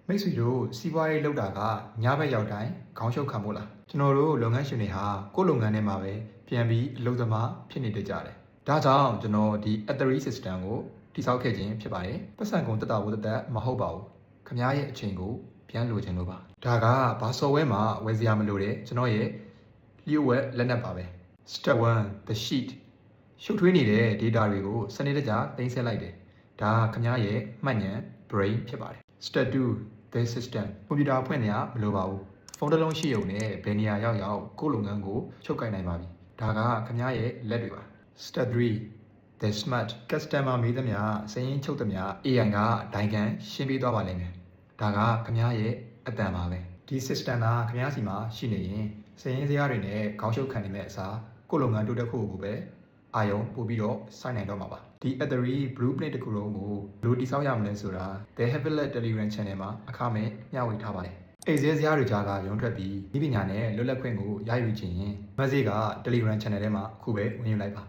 မိတ်ဆွေတို့စီးပွားရေးလုပ်တာကညဘက်ရောက်တိုင်းခေါင်းရှုပ်ခံမို့လားကျွန်တော်တို့လုပ်ငန်းရှင်တွေဟာကိုယ့်လုပ်ငန်းထဲမှာပဲပြန်ပြီးအလုပ်သမားဖြစ်နေတတ်ကြတယ်ဒါကြောင့်ကျွန်တော်ဒီ Athery system ကိုတိစောက်ခဲ့ခြင်းဖြစ်ပါတယ်ပတ်စံကုန်တက်တာဖို့တက်မဟုတ်ပါဘူးခင်ဗျားရဲ့အချိန်ကိုပြန်လိုချင်လို့ပါဒါကဘာ software မှာဝယ်စရာမလိုတဲ့ကျွန်တော်ရဲ့လျှို့ဝှက်လက်နက်ပါပဲ Step 1 the sheet ရှုပ်ထွေးနေတဲ့ data တွေကိုစနစ်တကျတင်ဆက်လိုက်တယ်ဒါခင်ဗျားရဲ့မှတ်ဉာဏ် brain ဖြစ်ပါတယ် Step 2 the system ကွန်ပျူတာဖွင့်နေရမလိုပါဘူးဖုန်းတစ်လုံးရှိုံနဲ့ဘယ်နေရာရောက်ရောက်ကိုယ့်လုပ်ငန်းကိုချုပ်ကိုင်နိုင်ပါပြီဒါကခင်ဗျားရဲ့လက်တွေပါ Step 3 the smart customer မေးသမျှစရင်းချုပ်သမျှ AI ကဒိုင်ကန်ရှင်းပေးသွားပါလိမ့်မယ်ဒါကခင်ဗျားရဲ့အတန်ပါပဲဒီ system ကခင်ဗျားစီမှာရှိနေရင်စရင်းစရာတွေနဲ့ခေါင်းရှုပ်ခံနေမဲ့အစားကိုယ့်လုပ်ငန်းတိုးတက်ဖို့ကိုပဲအာယုံပို့ပြီးတော့စိုက်နိုင်တော့မှာပါဒီ Athery blueprint တစ်ခုလုံးကိုဘယ်လိုတိစောက်ရမလဲဆိုတာ The Happylet Telegram Channel မှာအခမဲ့မျှဝေထားပါတယ်အိတ်စဲစရာတွေကြားကရုံထွက်ပြီးဤပညာနဲ့လွတ်လပ်ခွင့်ကိုရယူခြင်းရင်မက်ဆေ့က Telegram Channel ထဲမှာအခုပဲဝင်ယူလိုက်ပါ